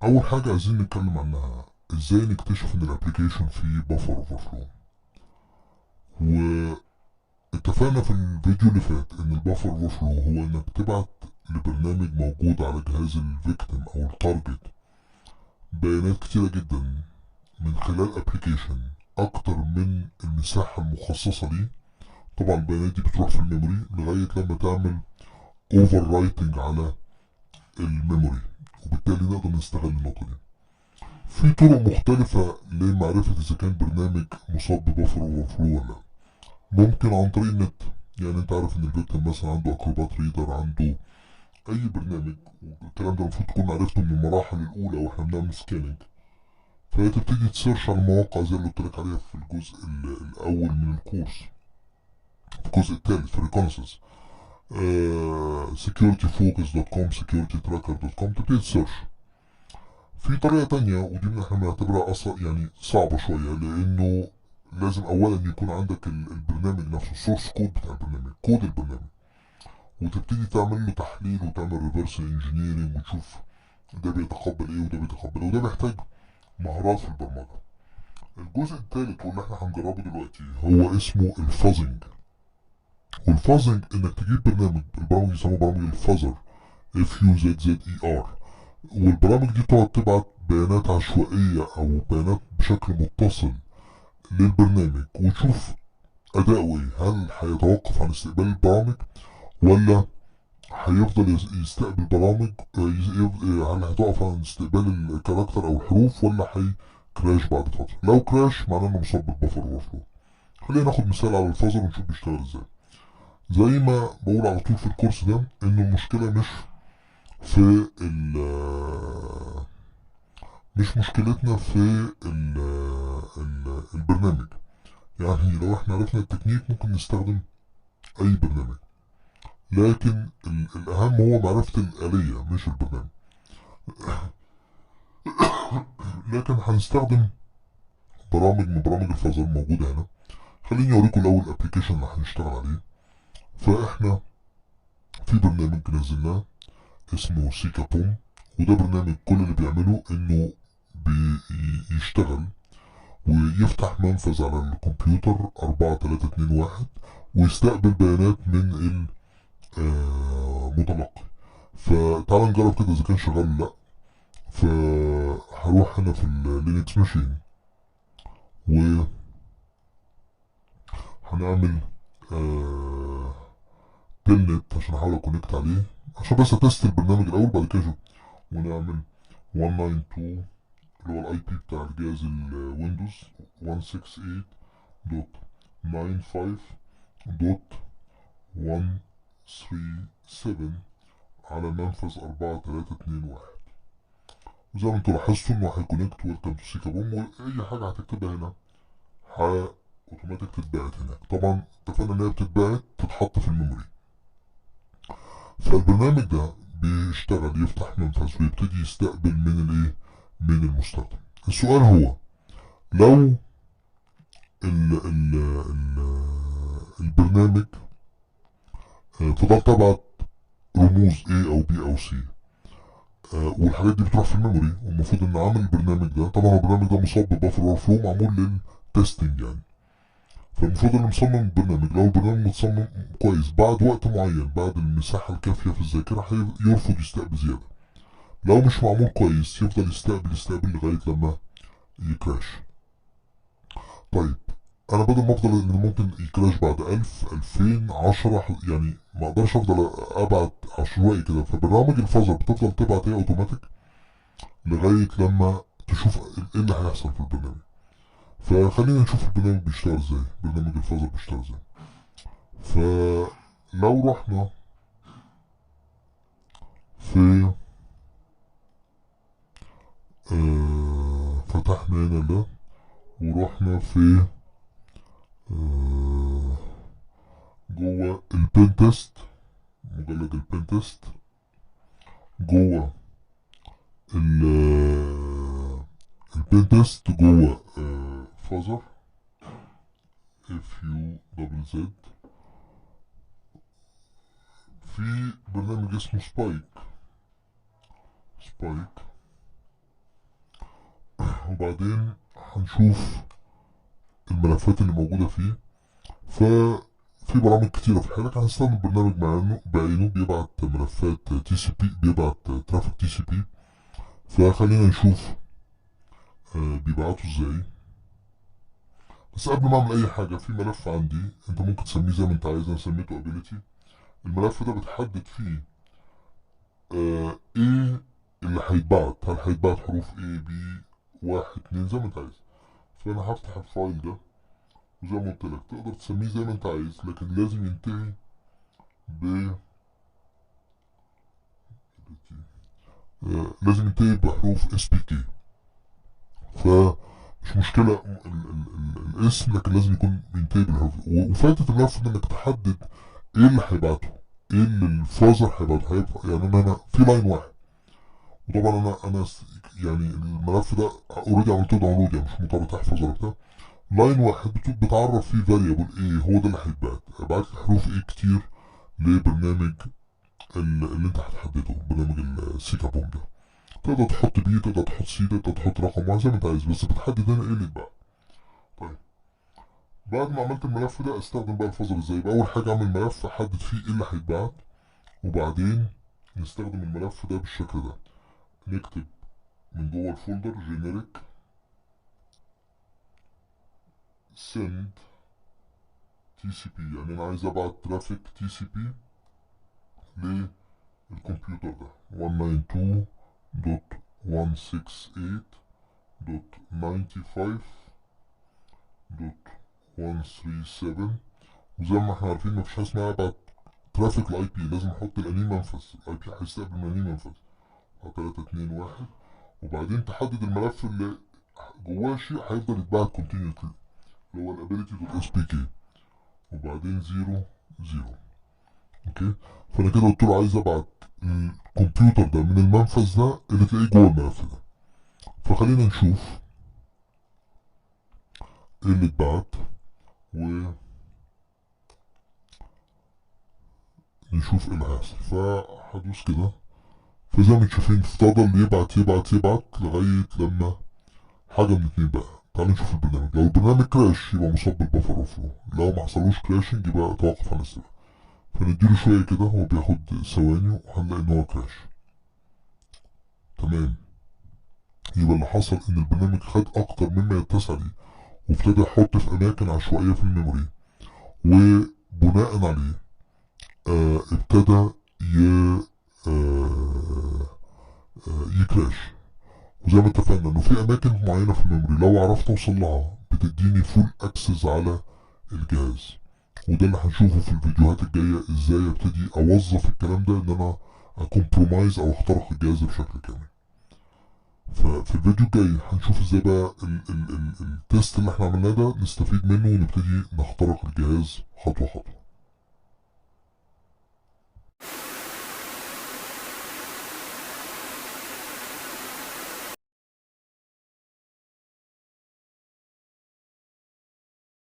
اول حاجه عايزين نتكلم عنها ازاي نكتشف ان الابليكيشن فيه بفر اوفرفلو. واتفقنا في الفيديو اللي فات ان البفر اوفرفلو هو انك تبعت لبرنامج موجود على جهاز الفيكتيم او التارجت بيانات كتيره جدا من خلال ابليكيشن اكتر من المساحه المخصصه ليه. طبعا البيانات دي بتروح في الميموري لغايه لما تعمل اوفر رايتنج على الميموري، وبالتالي نقدر نستغل النقطه دي. في طرق مختلفة لمعرفة إذا كان برنامج مصاب ببفر اوفرفلو ولا لا. ممكن عن طريق النت، يعني أنت عارف إن الفيكتيم مثلا عنده أكروبات ريدر، عنده أي برنامج، والكلام ده المفروض تكون عرفته من المراحل الأولى وإحنا بنعمل سكاننج. فتبتدي تسيرش على المواقع زي اللي قلت لك عليها في الجزء الأول من الكورس، في الجزء الثالث في ريكونسنس. securityfocus.com securitytracker.com تبتدي تسيرش. في طريقة تانية ودي احنا بنعتبرها أصلا يعني صعبة شوية، لأنه لازم أولا يكون عندك البرنامج نفسه، السورس كود بتاع البرنامج، كود البرنامج، وتبتدي تعمل له تحليل وتعمل ريفرس انجينيرنج وتشوف ده بيتقبل ايه وده بيتقبل ايه، وده محتاج مهارات في البرمجة. الجزء الثالث واللي احنا هنجربه دلوقتي هو اسمه الفازنج. والفازنج انك تجيب برنامج، البرامج يسموه برامج الفازر، FUZZER، والبرامج دي تقعد تبعت بيانات عشوائية أو بيانات بشكل متصل للبرنامج وتشوف أداؤه إيه. هل هيتوقف عن استقبال البرامج ولا هيفضل يستقبل برامج، هل هتقف عن استقبال الكاركتر أو الحروف ولا هيكراش بعد فترة. لو كراش معناه إنه مصاب بالبفر اوفرفلو. خلينا ناخد مثال على الفازر ونشوف بيشتغل ازاي. زي ما بقول على طول في الكورس ده إن المشكلة في ال مش مشكلتنا في البرنامج. يعني لو احنا عرفنا التكنيك ممكن نستخدم اي برنامج، لكن الاهم هو معرفة الآلية مش البرنامج. لكن هنستخدم برامج من برامج الفازر موجودة هنا. خليني اوريكم الاول الابليكيشن اللي هنشتغل عليه. فاحنا في برنامج نزلناه اسمه سيكا بوم، وده برنامج كل اللي بيعمله انه بيشتغل ويفتح منفذ على الكمبيوتر 4321 ويستقبل بيانات من المتلقي. فتعال نجرب كده اذا كان شغال ولا لا. فهروح هنا في اللينكس ماشين وهنعمل تلنت عشان احاول اكونكت عليه، عشان بس اتست البرنامج الاول بعد كده اشوف. ونعمل 192 اللي هو الاي بي بتاع الجهاز الويندوز 168.95.137 على منفذ 4321. وزي ما انتوا لاحظتوا انه هيكونكت ويلكم تو سيكا بوم، واي حاجه هتكتبها هنا اوتوماتيك تتبعت هناك. طبعا اتفقنا ان هي بتتبعت تتحط في الميموري. فالبرنامج ده بيشتغل يفتح منفذ ويبتدي يستقبل من الايه، من المستخدم. السؤال هو لو ال ال ال البرنامج فضلت ابعت رموز A او B او C، والحاجات دي بتروح في الميموري، والمفروض ان عامل البرنامج ده، طبعا البرنامج ده مصاب ببفر اوفر فلو معمول للتستنج يعني. فالمفروض ان مصمم البرنامج، لو البرنامج متصمم كويس بعد وقت معين، بعد المساحة الكافية في الذاكرة يرفض يستقبل زيادة. لو مش معمول كويس يفضل يستقبل لغاية لما يكراش. طيب انا بدل ما افضل ان ممكن يكراش بعد 1000 2010، يعني ما اقدرش افضل ابعت عشوائي كده. فبرامج الفازر بتفضل تبعت هي اوتوماتيك لغاية لما تشوف ايه اللي هيحصل في البرنامج. فخلينا نشوف البرنامج بيشتغل ازاي، برنامج الفازر بيشتغل ازاي. فلو رحنا في فتحنا هنا ده ورحنا في جوه البين تيست، مجلد البين تيست، جوه البين تيست جوه فازر FUZZ. في برنامج اسمه سبايك. وبعدين هنشوف الملفات اللي موجودة فيه. ففي برامج كتيرة في الحقيقة. هنستخدم برنامج بعينه بيبعت ملفات تي سي بي، بيبعت ترافيك تي سي بي. فخلينا نشوف بيبعتوا ازاي. بس قبل ما اعمل اي حاجة، في ملف عندي انت ممكن تسميه زي ما انت عايز، انا سميته ability. الملف ده بتحدد فيه ايه اللي هيتبعت، هل هيتبعت حروف A B 1 2 زي ما انت عايز. فانا هفتح الفايل ده، وزي ما قلت لك تقدر تسميه زي ما انت عايز، لكن لازم ينتهي ب لازم ينتهي بحروف SPK. فمش مشكلة الاسم، لكن لازم يكون بينتهي بالحروف. وفايدة الملف ده انك تحدد ايه اللي هيبعته، ايه اللي الفازر هيبعته. يعني انا في لاين واحد، وطبعا انا يعني الملف ده اوريدي عملته داونلود، يعني مش مرتبط احفظ ولا بتاع. لاين واحد بتعرف فيه فاريبل ايه هو ده اللي هيتبعت. ابعت لي حروف ايه كتير لبرنامج اللي انت هتحدده، برنامج السيكا بوم ده. تقدر تحط بي، تقدر تحط سي، تقدر تحط رقم واحد زي ما انت عايز، بس بتحدد هنا ايه اللي يتباع. طيب بعد ما عملت الملف ده، استخدم بقى الفازر ازاي؟ يبقى اول حاجه اعمل ملف احدد فيه ايه اللي هيتبعت، وبعدين نستخدم الملف ده بالشكل ده. نكتب من جوه الفولدر generic send TCP، يعني انا عايز ابعت ترافيك TCP للكمبيوتر ده 192.168.95.137. وزي ما احنا عارفين مفيش حاجه اسمها ابعت ترافيك الاي بي، لازم احط الاني منفذ. الاي بي هيستقبل من اني منفذ 3 2 1. وبعدين تحدد الملف اللي جواه شيء هيفضل يتبعت كونتينيوسلي، اللي هو الابيلتي دوت اس بي كي، وبعدين 0 0. اوكي. فانا كده قلت له عايز ابعت الكمبيوتر ده من المنفذ ده اللي تلاقيه جوه الملف ده. فخلينا نشوف ايه اللي اتبعت، ونشوف ايه اللي هيحصل. فهدوس كده، فزي ما انتم شايفين فضل يبعت يبعت يبعت لغاية لما حاجة من اتنين بقى. تعالوا نشوف البرنامج. لو البرنامج كراش يبقى مصاب بالبفر اوفلو، لو ما حصلوش كراشنج يبقى توقف عن الاستخدام. فنديله شوية كده، هو بياخد ثواني وهنلاقي ان هو كراش. تمام. يبقى اللي حصل ان البرنامج خد اكتر مما يتسع ليه، وابتدى يحط في اماكن عشوائية في الميموري، وبناء عليه ابتدى يكراش. وزي ما اتفقنا انه في اماكن معينة في الميموري لو عرفت اوصل لها بتديني فول اكسس على الجهاز. وده اللي هنشوفه في الفيديوهات الجاية، ازاي ابتدي اوظف الكلام ده ان انا اكمبرومايز او اخترق الجهاز بشكل كامل. ففي الفيديو الجاي هنشوف ازاي بقى التست اللي احنا عملناه ده نستفيد منه ونبتدي نخترق الجهاز خطوة خطوة.